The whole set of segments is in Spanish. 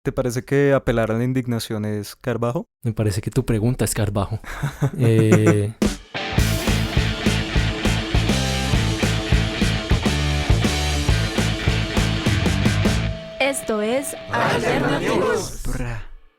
¿Te parece que apelar a la indignación es caer bajo? Me parece que tu pregunta es Carbajo. Eh, Esto es Alternativos.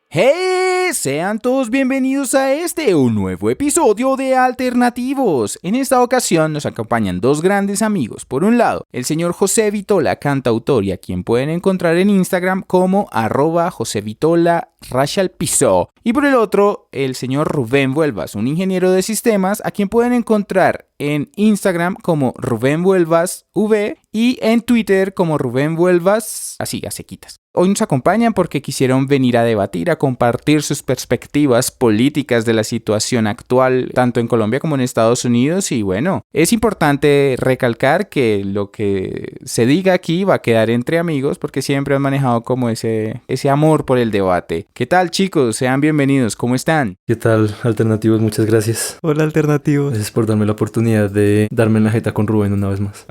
¡Hey! Sean todos bienvenidos a un nuevo episodio de Alternativos. En esta ocasión nos acompañan dos grandes amigos. Por un lado, el señor José Vitola, cantautor, y a quien pueden encontrar en Instagram como @José_Vitola_Piso. Y por el otro, el señor Rubén Vuelvas, un ingeniero de sistemas, a quien pueden encontrar en Instagram como Rubén Vuelvas V y en Twitter como Rubén Vuelvas, así a sequitas. Hoy nos acompañan porque quisieron venir a debatir, a compartir sus perspectivas políticas de la situación actual, tanto en Colombia como en Estados Unidos. Y bueno, es importante recalcar que lo que se diga aquí va a quedar entre amigos porque siempre han manejado como ese amor por el debate. ¿Qué tal, chicos? Sean bienvenidos. ¿Cómo están? ¿Qué tal, Alternativos? Muchas gracias. Hola, Alternativos. Gracias por darme la oportunidad de darme en la jeta con Rubén una vez más.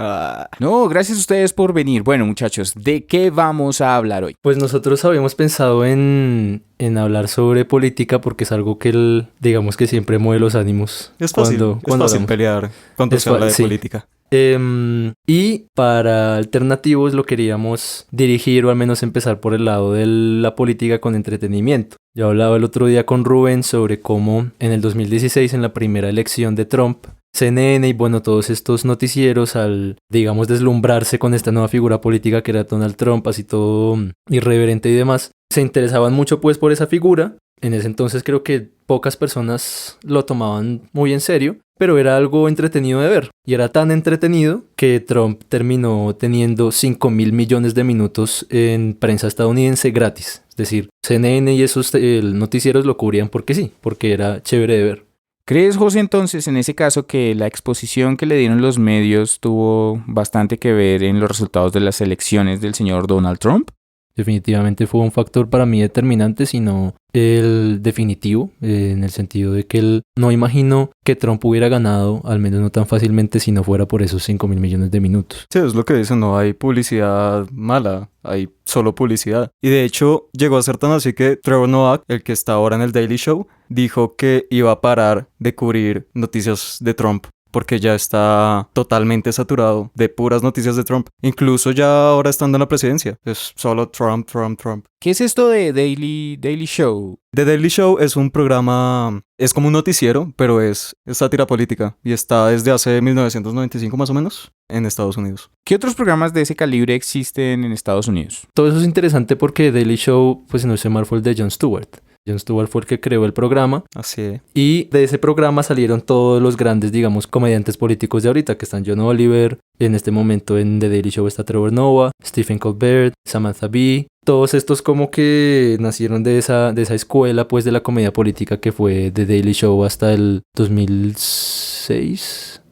No, gracias a ustedes por venir. Bueno, muchachos, ¿de qué vamos a hablar hoy? Pues nosotros habíamos pensado en hablar sobre política porque es algo que digamos que siempre mueve los ánimos. Es fácil hablamos. pelear cuando se habla de sí. política. Y para Alternativos lo queríamos dirigir o al menos empezar por el lado de la política con entretenimiento. Yo hablaba el otro día con Rubén sobre cómo en el 2016, en la primera elección de Trump, CNN y bueno, todos estos noticieros al, digamos, deslumbrarse con esta nueva figura política que era Donald Trump, así todo irreverente y demás, se interesaban mucho pues por esa figura. En ese entonces creo que pocas personas lo tomaban muy en serio, pero era algo entretenido de ver. Y era tan entretenido que Trump terminó teniendo 5.000 millones de minutos en prensa estadounidense gratis. Es decir, CNN y esos noticieros lo cubrían porque sí, porque era chévere de ver. ¿Crees, José, entonces, en ese caso, que la exposición que le dieron los medios tuvo bastante que ver en los resultados de las elecciones del señor Donald Trump? Definitivamente fue un factor para mí determinante, sino el definitivo, en el sentido de que no imagino que Trump hubiera ganado, al menos no tan fácilmente, si no fuera por esos 5.000 millones de minutos. Sí, es lo que dicen, no hay publicidad mala, hay solo publicidad. Y de hecho, llegó a ser tan así que Trevor Noah, el que está ahora en el Daily Show, dijo que iba a parar de cubrir noticias de Trump porque ya está totalmente saturado de puras noticias de Trump. Incluso ya ahora estando en la presidencia. Es solo Trump, Trump, Trump. ¿Qué es esto de Daily Show? The Daily Show es un programa, es como un noticiero, pero es sátira política. Y está desde hace 1995 más o menos en Estados Unidos. ¿Qué otros programas de ese calibre existen en Estados Unidos? Todo eso es interesante porque Daily Show, pues si no sé mal, fue el de Jon Stewart. Jon Stewart fue el que creó el programa. Así es. Y de ese programa salieron todos los grandes, digamos, comediantes políticos de ahorita, que están John Oliver, en este momento en The Daily Show está Trevor Noah, Stephen Colbert, Samantha Bee. Todos estos como que nacieron de esa escuela, pues, de la comedia política que fue The Daily Show hasta el 2006...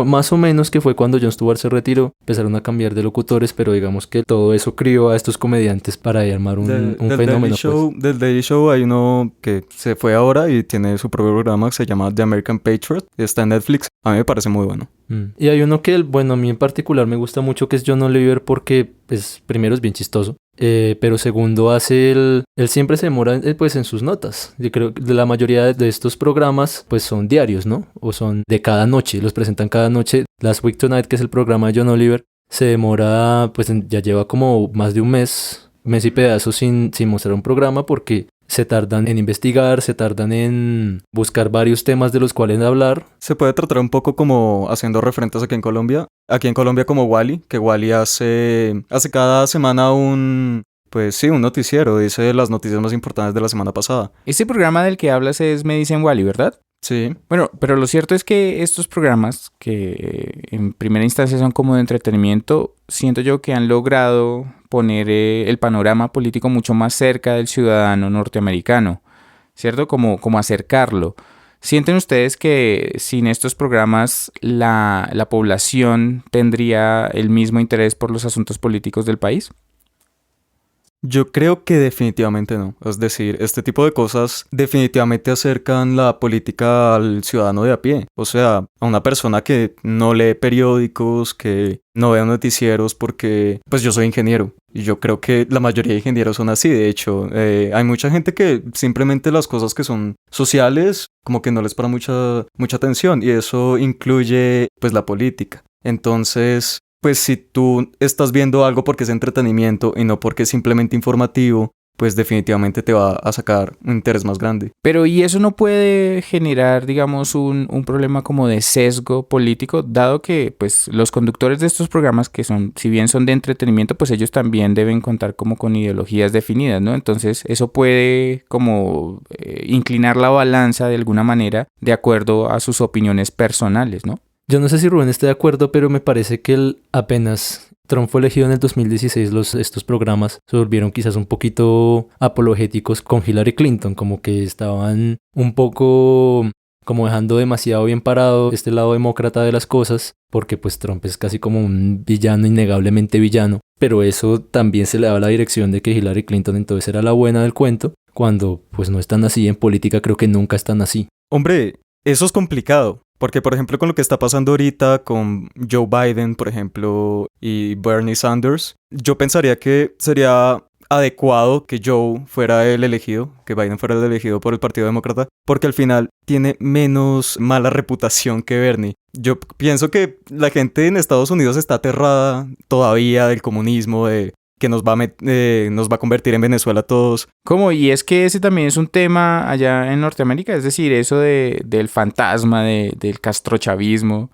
más o menos que fue cuando Jon Stewart se retiró, empezaron a cambiar de locutores, pero digamos que todo eso crió a estos comediantes para armar un fenómeno. Del Daily Show hay uno que se fue ahora y tiene su propio programa que se llama The American Patriot, está en Netflix, a mí me parece muy bueno. Y hay uno que, bueno, a mí en particular me gusta mucho, que es John Oliver, porque pues primero es bien chistoso, pero segundo él siempre se demora pues en sus notas. Yo creo que la mayoría de estos programas pues son diarios, ¿no? O son de cada noche, los presentan cada noche. Last Week Tonight, que es el programa de John Oliver, se demora, pues ya lleva como más de un mes y pedazos sin mostrar un programa porque se tardan en investigar, se tardan en buscar varios temas de los cuales hablar. Se puede tratar un poco como haciendo referentes aquí en Colombia. Aquí en Colombia como Wally, que Wally hace cada semana un noticiero, dice las noticias más importantes de la semana pasada. Este programa del que hablas es Me Dicen Wally, ¿verdad? Sí. Bueno, pero lo cierto es que estos programas, que en primera instancia son como de entretenimiento, siento yo que han logrado poner el panorama político mucho más cerca del ciudadano norteamericano, ¿cierto? Como acercarlo. ¿Sienten ustedes que sin estos programas la población tendría el mismo interés por los asuntos políticos del país? Yo creo que definitivamente no. Es decir, este tipo de cosas definitivamente acercan la política al ciudadano de a pie. O sea, a una persona que no lee periódicos, que no ve noticieros porque, pues yo soy ingeniero. Y yo creo que la mayoría de ingenieros son así. De hecho, hay mucha gente que simplemente las cosas que son sociales como que no les para mucha atención. Y eso incluye, pues, la política. Entonces, pues si tú estás viendo algo porque es entretenimiento y no porque es simplemente informativo, pues definitivamente te va a sacar un interés más grande. Pero ¿y eso no puede generar, digamos, un problema como de sesgo político, dado que pues los conductores de estos programas que son, si bien son de entretenimiento, pues ellos también deben contar como con ideologías definidas, ¿no? Entonces eso puede como inclinar la balanza de alguna manera de acuerdo a sus opiniones personales, ¿no? Yo no sé si Rubén esté de acuerdo, pero me parece que apenas Trump fue elegido en el 2016, estos programas se volvieron quizás un poquito apologéticos con Hillary Clinton, como que estaban un poco como dejando demasiado bien parado este lado demócrata de las cosas, porque pues Trump es casi como un villano, innegablemente villano, pero eso también se le daba la dirección de que Hillary Clinton entonces era la buena del cuento, cuando pues no están así en política, creo que nunca están así. Hombre, eso es complicado. Porque, por ejemplo, con lo que está pasando ahorita con Joe Biden, por ejemplo, y Bernie Sanders, yo pensaría que sería adecuado que Joe fuera el elegido, que Biden fuera el elegido por el Partido Demócrata, porque al final tiene menos mala reputación que Bernie. Yo pienso que la gente en Estados Unidos está aterrada todavía del comunismo, de que nos va a convertir en Venezuela a todos. ¿Cómo? Y es que ese también es un tema allá en Norteamérica, es decir, eso del fantasma, del castrochavismo,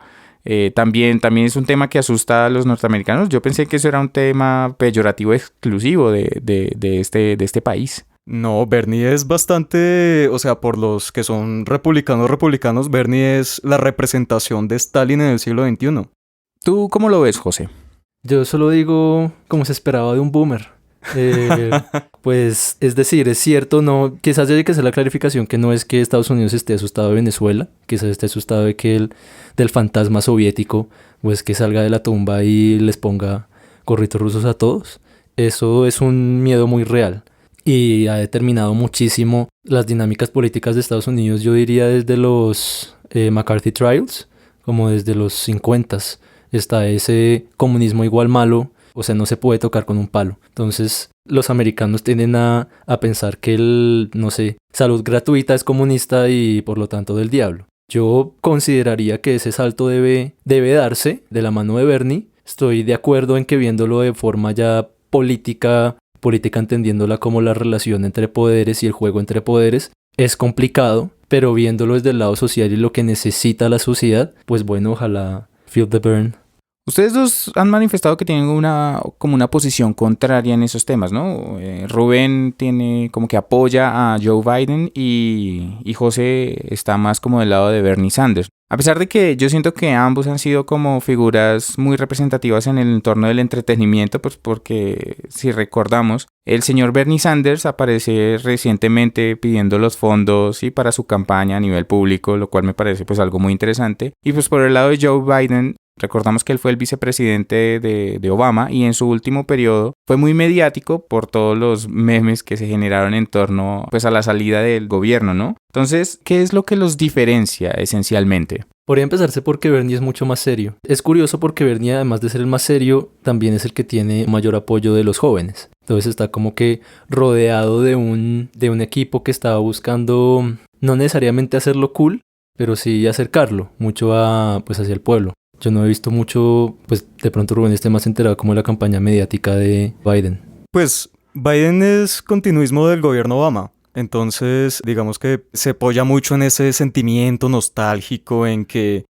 también es un tema que asusta a los norteamericanos. Yo pensé que eso era un tema peyorativo exclusivo de este país. No, Bernie es bastante, o sea, por los que son republicanos, Bernie es la representación de Stalin en el siglo XXI. ¿Tú cómo lo ves, José? Yo solo digo como se esperaba de un boomer. Pues es decir, es cierto, no, quizás haya que hacer la clarificación que no es que Estados Unidos esté asustado de Venezuela, quizás esté asustado de que del fantasma soviético, pues que salga de la tumba y les ponga gorritos rusos a todos. Eso es un miedo muy real y ha determinado muchísimo las dinámicas políticas de Estados Unidos, yo diría desde los McCarthy Trials, como desde los 50s. Está ese comunismo igual malo, o sea, no se puede tocar con un palo. Entonces, los americanos tienden a pensar que no sé, salud gratuita es comunista y por lo tanto del diablo. Yo consideraría que ese salto debe darse de la mano de Bernie. Estoy de acuerdo en que viéndolo de forma ya política entendiéndola como la relación entre poderes y el juego entre poderes, es complicado, pero viéndolo desde el lado social y lo que necesita la sociedad, pues bueno, ojalá feel the burn. Ustedes dos han manifestado que tienen como una posición contraria en esos temas, ¿no? Rubén tiene como que apoya a Joe Biden y José está más como del lado de Bernie Sanders. A pesar de que yo siento que ambos han sido como figuras muy representativas en el entorno del entretenimiento, pues porque si recordamos, el señor Bernie Sanders aparece recientemente pidiendo los fondos y para su campaña a nivel público, lo cual me parece pues algo muy interesante. Y pues por el lado de Joe Biden, recordamos que él fue el vicepresidente de Obama y en su último periodo fue muy mediático por todos los memes que se generaron en torno pues a la salida del gobierno, ¿no? Entonces, ¿qué es lo que los diferencia esencialmente? Podría empezarse porque Bernie es mucho más serio. Es curioso porque Bernie, además de ser el más serio, también es el que tiene mayor apoyo de los jóvenes. Entonces está como que rodeado de un equipo que estaba buscando no necesariamente hacerlo cool, pero sí acercarlo mucho hacia el pueblo. Yo no he visto mucho, pues de pronto Rubén esté más enterado como de la campaña mediática de Biden. Pues Biden es continuismo del gobierno Obama. Entonces, digamos que se apoya mucho en ese sentimiento nostálgico en que,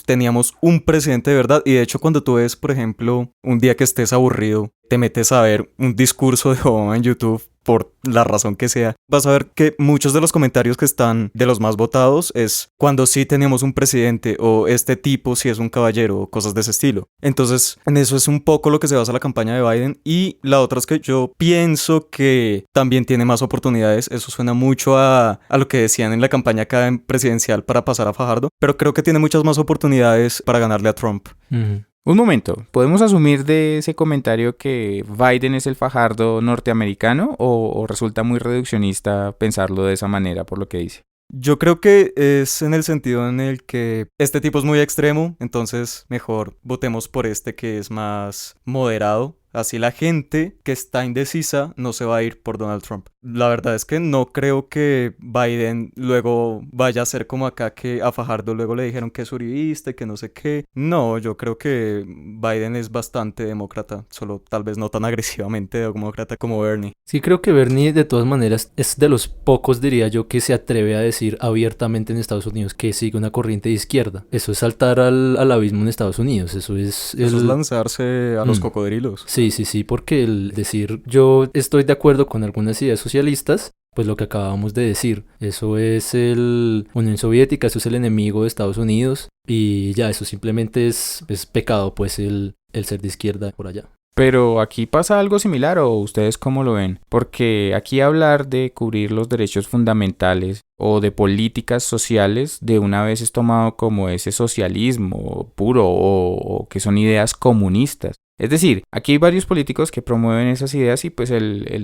teníamos un presidente de verdad. Y de hecho, cuando tú ves, por ejemplo, un día que estés aburrido, te metes a ver un discurso de Obama en YouTube, por la razón que sea, vas a ver que muchos de los comentarios que están de los más votados es cuando sí tenemos un presidente o este tipo sí es un caballero o cosas de ese estilo. Entonces, en eso es un poco lo que se basa la campaña de Biden. Y la otra es que yo pienso que también tiene más oportunidades. Eso suena mucho a lo que decían en la campaña acá presidencial para pasar a Fajardo, pero creo que tiene muchas más oportunidades para ganarle a Trump. Uh-huh. Un momento, ¿podemos asumir de ese comentario que Biden es el Fajardo norteamericano o resulta muy reduccionista pensarlo de esa manera por lo que dice? Yo creo que es en el sentido en el que este tipo es muy extremo, entonces mejor votemos por este que es más moderado. Así la gente que está indecisa no se va a ir por Donald Trump. La verdad es que no creo que Biden luego vaya a ser como acá, que a Fajardo luego le dijeron que es uribista y que no sé qué. No, yo creo que Biden es bastante demócrata, solo tal vez no tan agresivamente demócrata como Bernie. Sí, creo que Bernie de todas maneras es de los pocos, diría yo, que se atreve a decir abiertamente en Estados Unidos que sigue una corriente de izquierda. Eso es saltar al abismo en Estados Unidos. Eso es Lanzarse a los cocodrilos. Sí, porque el decir yo estoy de acuerdo con algunas ideas socialistas, pues lo que acabamos de decir, eso es el Unión Soviética, eso es el enemigo de Estados Unidos y ya, eso simplemente es pecado, pues el ser de izquierda por allá. Pero aquí pasa algo similar, ¿o ustedes cómo lo ven? Porque aquí hablar de cubrir los derechos fundamentales o de políticas sociales de una vez es tomado como ese socialismo puro o que son ideas comunistas. Es decir, aquí hay varios políticos que promueven esas ideas y pues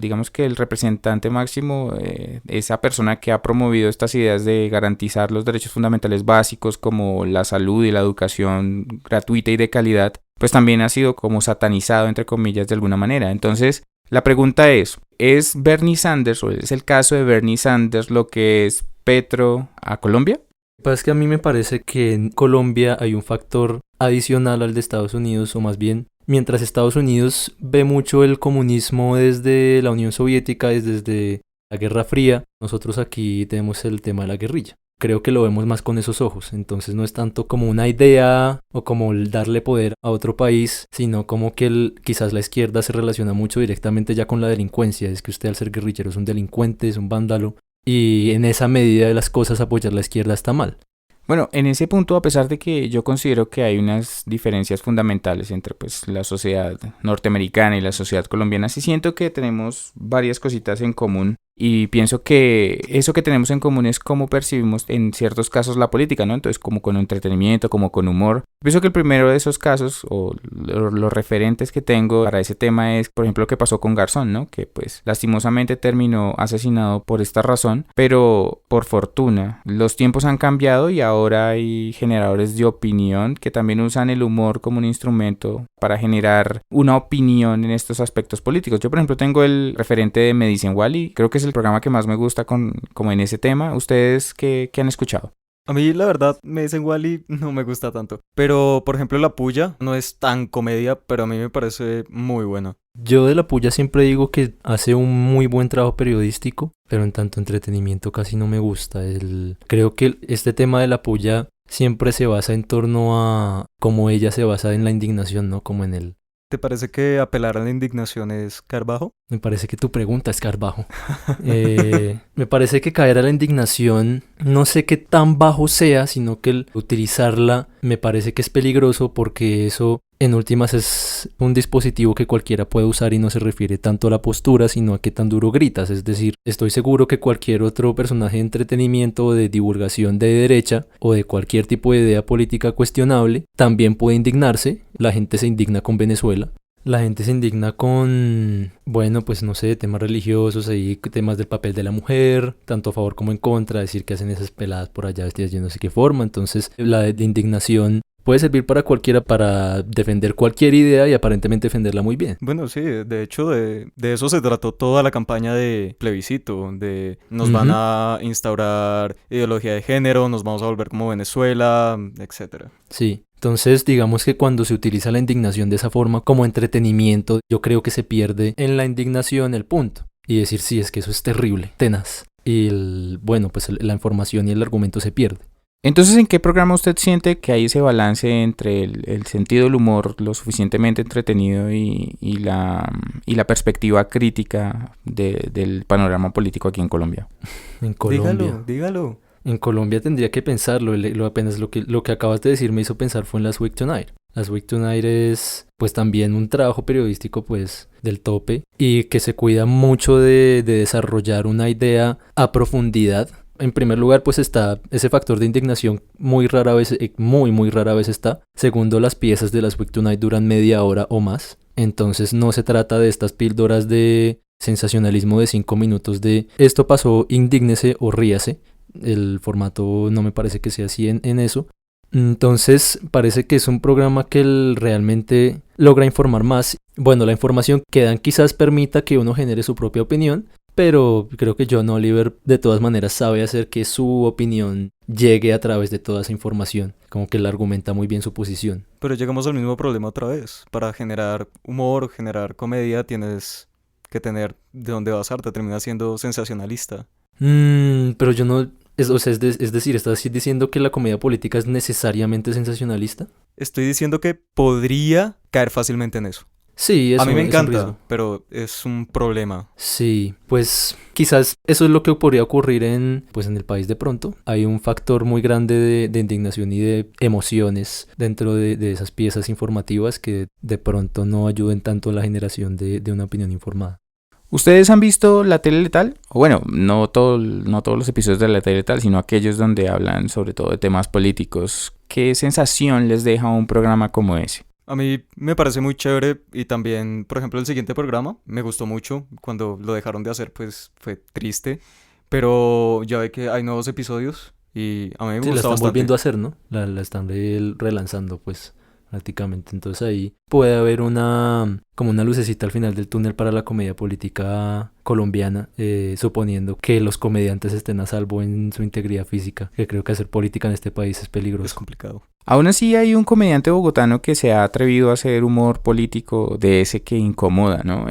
digamos que el representante máximo, esa persona que ha promovido estas ideas de garantizar los derechos fundamentales básicos como la salud y la educación gratuita y de calidad, pues también ha sido como satanizado, entre comillas, de alguna manera. Entonces, la pregunta ¿es Bernie Sanders o es el caso de Bernie Sanders lo que es Petro a Colombia? Lo que pasa es que a mí me parece que en Colombia hay un factor adicional al de Estados Unidos, o más bien, mientras Estados Unidos ve mucho el comunismo desde la Unión Soviética, desde la Guerra Fría, nosotros aquí tenemos el tema de la guerrilla. Creo que lo vemos más con esos ojos, entonces no es tanto como una idea o como el darle poder a otro país, sino como que quizás la izquierda se relaciona mucho directamente ya con la delincuencia, es que usted al ser guerrillero es un delincuente, es un vándalo, y en esa medida de las cosas apoyar a la izquierda está mal. Bueno, en ese punto, a pesar de que yo considero que hay unas diferencias fundamentales entre pues la sociedad norteamericana y la sociedad colombiana, sí siento que tenemos varias cositas en común. Y pienso que eso que tenemos en común es cómo percibimos en ciertos casos la política, ¿no? Entonces, como con entretenimiento, como con humor. Pienso que el primero de esos casos, o los referentes que tengo para ese tema es, por ejemplo, lo que pasó con Garzón, ¿no? Que pues lastimosamente terminó asesinado por esta razón, pero por fortuna los tiempos han cambiado y ahora hay generadores de opinión que también usan el humor como un instrumento para generar una opinión en estos aspectos políticos. Yo, por ejemplo, tengo el referente de Me Dicen Wally, creo que es el programa que más me gusta como en ese tema. ¿Ustedes qué han escuchado? A mí, la verdad, Me Dicen Wally no me gusta tanto. Pero, por ejemplo, La Puya no es tan comedia, pero a mí me parece muy buena. Yo de La Puya siempre digo que hace un muy buen trabajo periodístico, pero en tanto entretenimiento casi no me gusta. Creo que este tema de La Puya siempre se basa en torno a cómo ella se basa en la indignación, ¿no? Como en el... ¿Te parece que apelar a la indignación es caer bajo? Me parece que tu pregunta es caer bajo. Me parece que caer a la indignación, no sé qué tan bajo sea, sino que el utilizarla me parece que es peligroso porque eso en últimas es un dispositivo que cualquiera puede usar y no se refiere tanto a la postura, sino a qué tan duro gritas. Es decir, estoy seguro que cualquier otro personaje de entretenimiento o de divulgación de derecha o de cualquier tipo de idea política cuestionable también puede indignarse. La gente se indigna con Venezuela. La gente se indigna con, bueno, pues no sé, temas religiosos, ahí temas del papel de la mujer, tanto a favor como en contra, decir que hacen esas peladas por allá vestidas de no sé qué forma. Entonces, la de indignación puede servir para cualquiera para defender cualquier idea y aparentemente defenderla muy bien. Bueno, sí, de hecho de eso se trató toda la campaña de plebiscito, de nos van a instaurar ideología de género, nos vamos a volver como Venezuela, etcétera. Sí. Entonces, digamos que cuando se utiliza la indignación de esa forma como entretenimiento, yo creo que se pierde en la indignación el punto. Y decir, sí, es que eso es terrible, tenaz. Y bueno, pues la información y el argumento se pierde. Entonces, ¿en qué programa usted siente que hay ese balance entre el sentido del humor lo suficientemente entretenido y la perspectiva crítica del panorama político aquí en Colombia? En Colombia. Dígalo. En Colombia tendría que pensarlo, apenas lo que acabas de decir me hizo pensar fue en Last Week Tonight. Last Week Tonight es pues también un trabajo periodístico pues del tope y que se cuida mucho de desarrollar una idea a profundidad En primer lugar, pues está ese factor de indignación muy rara vez, muy rara vez está. Segundo, las piezas de las Week Tonight duran media hora o más. Entonces no se trata de estas píldoras de sensacionalismo de 5 minutos de esto pasó, indígnese o ríase. El formato no me parece que sea así en eso. Entonces parece que es un programa que realmente logra informar más. Bueno, la información que dan quizás permita que uno genere su propia opinión, pero creo que John Oliver de todas maneras sabe hacer que su opinión llegue a través de toda esa información, como que él argumenta muy bien su posición. Pero llegamos al mismo problema otra vez. Para generar humor, generar comedia, tienes que tener de dónde basarte, termina siendo sensacionalista. Pero yo no... es decir, ¿estás diciendo que la comedia política es necesariamente sensacionalista? Estoy diciendo que podría caer fácilmente en eso. Sí, A mí me es un encanta, riesgo. pero es un problema. Sí, pues quizás eso es lo que podría ocurrir en el país de pronto. Hay un factor muy grande de indignación y de emociones dentro de esas piezas informativas que de pronto no ayuden tanto a la generación de una opinión informada. ¿Ustedes han visto La Tele Letal? O bueno, no todos los episodios de La Tele Letal, sino aquellos donde hablan sobre todo de temas políticos. ¿Qué sensación les deja un programa como ese? A mí me parece muy chévere y también, por ejemplo, el siguiente programa me gustó mucho. Cuando lo dejaron de hacer, pues fue triste. Pero ya ve que hay nuevos episodios y a mí me Sí, la gusta están bastante. volviendo a hacer, ¿no? La están relanzando, pues, prácticamente. Entonces ahí puede haber como una lucecita al final del túnel para la comedia política colombiana, suponiendo que los comediantes estén a salvo en su integridad física, que creo que hacer política en este país es Es peligroso. complicado. Aún así hay un comediante bogotano que se ha atrevido a hacer humor político de ese que incomoda, ¿no?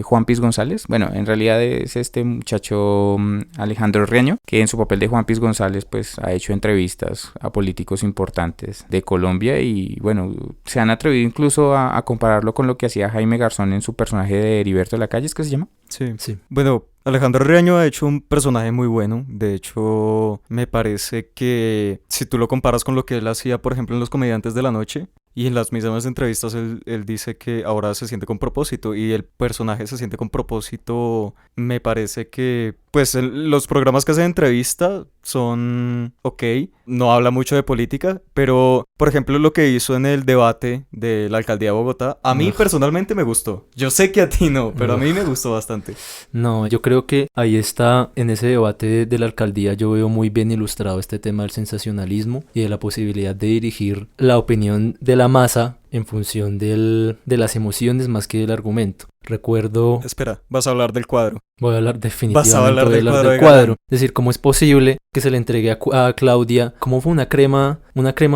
Juan Piz González, bueno, en realidad es este muchacho Alejandro Reaño, que en su papel de Juan Piz González pues ha hecho entrevistas a políticos importantes de Colombia y bueno, se han atrevido incluso a compararlo con lo que hacía Jaime Garzón en su personaje de Heriberto de la Calle, ¿es que se llama? Sí. Sí. Bueno, Alejandro Riaño ha hecho un personaje muy bueno. De hecho, me parece que si tú lo comparas con lo que él hacía, por ejemplo, en Los Comediantes de la Noche, y en las mismas entrevistas él dice que ahora se siente con propósito y el personaje se siente con propósito. Me parece que, pues, los programas que hacen entrevista son ok, no habla mucho de política, pero, por ejemplo, lo que hizo en el debate de la alcaldía de Bogotá, a mí personalmente me gustó. Yo sé que a ti no, pero a mí me gustó bastante. No, yo creo que ahí está, en ese debate de la alcaldía, yo veo muy bien ilustrado este tema del sensacionalismo y de la posibilidad de dirigir la opinión de la masa en función de las emociones más que del argumento. Recuerdo, Espera, vas a hablar del cuadro. voy a hablar definitivamente Vas a hablar del cuadro del de cuadro. Galán. Es decir, cómo es posible que se le entregue a Claudia, como fue una crema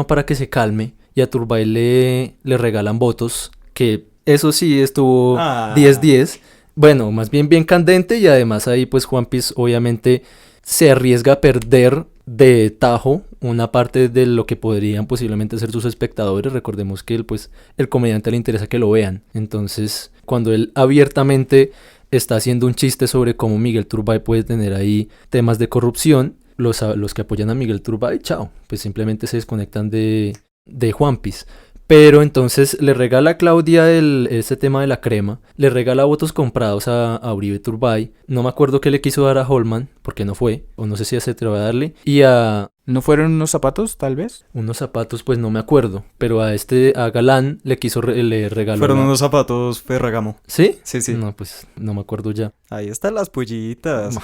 para que se calme, y a Turbay le regalan votos, que eso sí estuvo Ah. 10-10. Bueno, más bien candente, y además ahí pues Juan Piz obviamente se arriesga a perder de tajo una parte de lo que podrían posiblemente ser sus espectadores. Recordemos que el comediante le interesa que lo vean. Entonces, cuando él abiertamente está haciendo un chiste sobre cómo Miguel Turbay puede tener ahí temas de corrupción, los que apoyan a Miguel Turbay, chao, pues simplemente se desconectan de Juan Piz. Pero entonces le regala a Claudia ese tema de la crema, le regala votos comprados a Uribe Turbay, no me acuerdo qué le quiso dar a Holman, porque no fue, o no sé si se atrevió a darle, y a ¿No fueron unos zapatos, tal vez? unos zapatos, pues no me acuerdo, pero a Galán le regaló... Fueron unos zapatos Ferragamo. ¿Sí? Sí, sí. No, pues no me acuerdo ya. Ahí están las pollitas.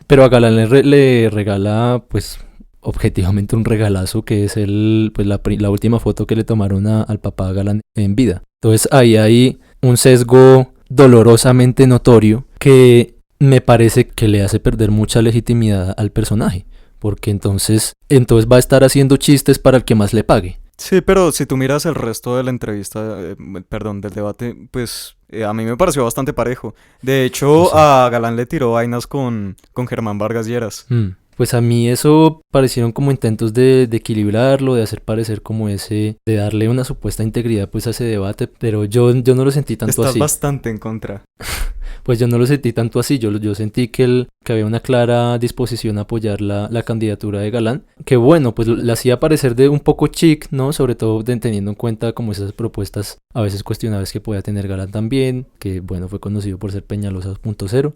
Pero a Galán le regala, pues, objetivamente un regalazo, que es la última foto que le tomaron al papá Galán en vida. Entonces ahí hay un sesgo dolorosamente notorio que me parece que le hace perder mucha legitimidad al personaje, porque entonces va a estar haciendo chistes para el que más le pague. Sí, pero si tú miras el resto de la entrevista, del debate, pues a mí me pareció bastante parejo. De hecho, Sí. a Galán le tiró vainas con Germán Vargas Lleras. Pues a mí eso parecieron como intentos de equilibrarlo, de hacer parecer como de darle una supuesta integridad pues a ese debate, pero yo no lo sentí tanto Estás así. bastante en contra. Pues yo no lo sentí tanto así, yo sentí que había una clara disposición a apoyar la candidatura de Galán, que bueno, pues la hacía parecer de un poco chic, ¿no? Sobre todo teniendo en cuenta como esas propuestas a veces cuestionables que podía tener Galán también, que bueno, fue conocido por ser Peñalosa 2.0.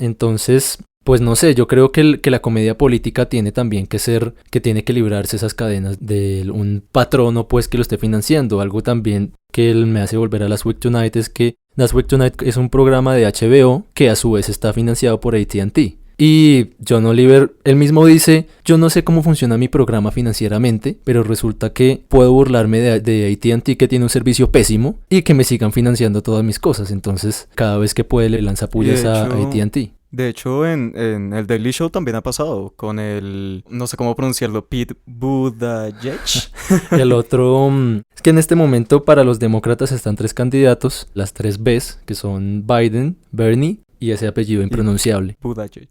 Entonces, Pues no sé, yo creo que la comedia política tiene también que ser, que tiene que librarse esas cadenas de un patrono pues que lo esté financiando. Algo también que me hace volver a Last Week Tonight es que Last Week Tonight es un programa de HBO que a su vez está financiado por AT&T. Y John Oliver, él mismo dice, yo no sé cómo funciona mi programa financieramente, pero resulta que puedo burlarme de AT&T que tiene un servicio pésimo y que me sigan financiando todas mis cosas. Entonces, cada vez que puede le lanza pullas a AT&T. De hecho, en el Daily Show también ha pasado con el, no sé cómo pronunciarlo, Pete Buttigieg. El otro, es que en este momento para los demócratas están 3 candidatos, las 3 Bs, que son Biden, Bernie y ese apellido impronunciable. Buttigieg.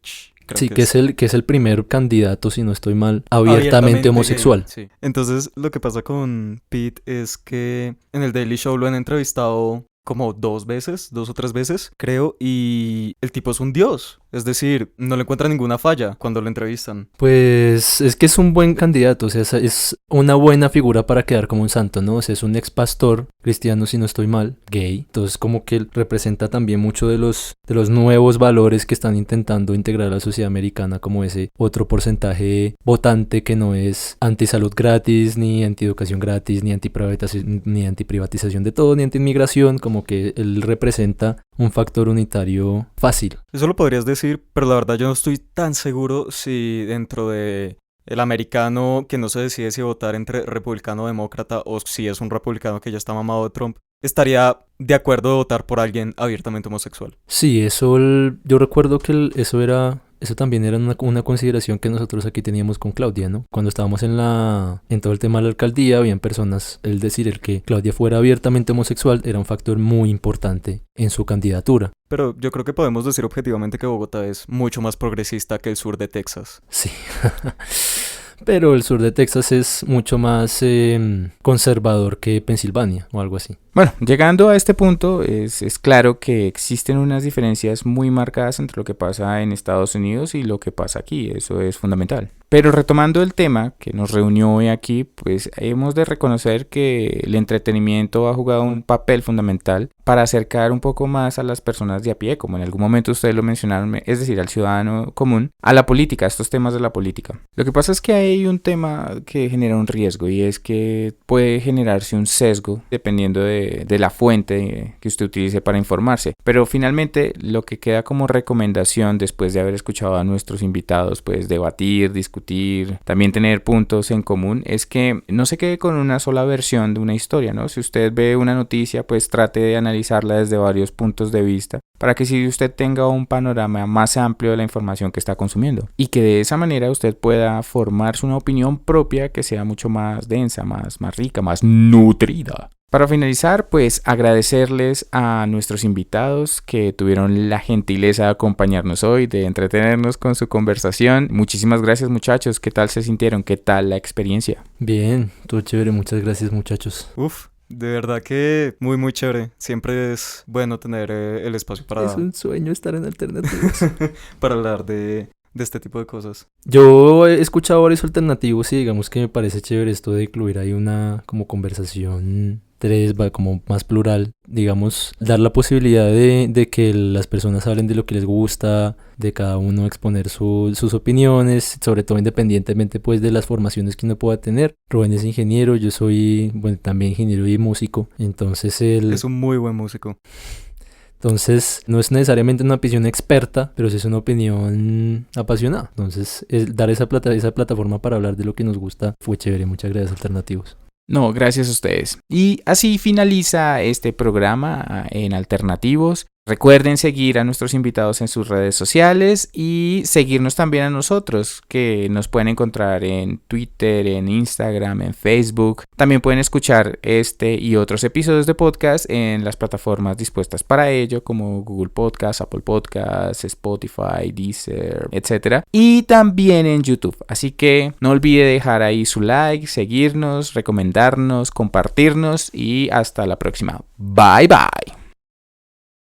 Sí, que es el primer candidato, si no estoy mal, abiertamente homosexual. Gay, sí. Entonces, lo que pasa con Pete es que en el Daily Show lo han entrevistado como 2 veces, 2 o 3 veces, creo, y el tipo es un dios. Es decir, no le encuentra ninguna falla cuando lo entrevistan. Pues es que es un buen candidato, o sea, es una buena figura para quedar como un santo, ¿no? O sea, es un ex pastor cristiano, si no estoy mal, gay. Entonces como que él representa también mucho de los nuevos valores que están intentando integrar a la sociedad americana, como ese otro porcentaje votante que no es anti-salud gratis, ni anti-educación gratis, ni anti-privatización de todo, ni anti-inmigración, como que él representa un factor unitario fácil. Eso lo podrías decir, pero la verdad yo no estoy tan seguro si dentro de el americano que no se decide si votar entre republicano o demócrata o si es un republicano que ya está mamado de Trump, estaría de acuerdo de votar por alguien abiertamente homosexual. Sí, eso yo recuerdo que eso también era una consideración que nosotros aquí teníamos con Claudia, ¿no? Cuando estábamos en todo el tema de la alcaldía, habían personas, el que Claudia fuera abiertamente homosexual era un factor muy importante en su candidatura. Pero yo creo que podemos decir objetivamente que Bogotá es mucho más progresista que el sur de Texas. Sí. Pero el sur de Texas es mucho más conservador que Pensilvania o algo así. Bueno, llegando a este punto, es claro que existen unas diferencias muy marcadas entre lo que pasa en Estados Unidos y lo que pasa aquí. Eso es fundamental. Pero retomando el tema que nos reunió hoy aquí, pues hemos de reconocer que el entretenimiento ha jugado un papel fundamental para acercar un poco más a las personas de a pie, como en algún momento ustedes lo mencionaron, es decir, al ciudadano común, a la política, a estos temas de la política. Lo que pasa es que hay un tema que genera un riesgo y es que puede generarse un sesgo dependiendo de la fuente que usted utilice para informarse. Pero finalmente lo que queda como recomendación después de haber escuchado a nuestros invitados, pues debatir, discutir, también tener puntos en común, es que no se quede con una sola versión de una historia, ¿no? Si usted ve una noticia, pues trate de analizarla desde varios puntos de vista para que si usted tenga un panorama más amplio de la información que está consumiendo y que de esa manera usted pueda formarse una opinión propia que sea mucho más densa, más rica, más nutrida. Para finalizar, pues agradecerles a nuestros invitados que tuvieron la gentileza de acompañarnos hoy, de entretenernos con su conversación. Muchísimas gracias, muchachos. ¿Qué tal se sintieron? ¿Qué tal la experiencia? Bien, todo chévere. Muchas gracias, muchachos. Uf, de verdad que muy muy chévere. Siempre es bueno tener el espacio para... Es un sueño estar en Alternativos. para hablar de este tipo de cosas. Yo he escuchado varios alternativos y digamos que me parece chévere esto de incluir ahí una como conversación como más plural, digamos, dar la posibilidad de que las personas hablen de lo que les gusta, de cada uno exponer sus opiniones, sobre todo independientemente pues de las formaciones que uno pueda tener. Rubén es ingeniero, yo soy también ingeniero y músico, entonces es un muy buen músico. Entonces, no es necesariamente una opinión experta, pero sí es una opinión apasionada. Entonces, dar esa plataforma para hablar de lo que nos gusta fue chévere. Muchas gracias, Alternativos. No, gracias a ustedes. Y así finaliza este programa en Alternativos. Recuerden seguir a nuestros invitados en sus redes sociales y seguirnos también a nosotros, que nos pueden encontrar en Twitter, en Instagram, en Facebook. También pueden escuchar este y otros episodios de podcast en las plataformas dispuestas para ello, como Google Podcast, Apple Podcast, Spotify, Deezer, etc. Y también en YouTube. Así que no olvide dejar ahí su like, seguirnos, recomendarnos, compartirnos y hasta la próxima. Bye bye.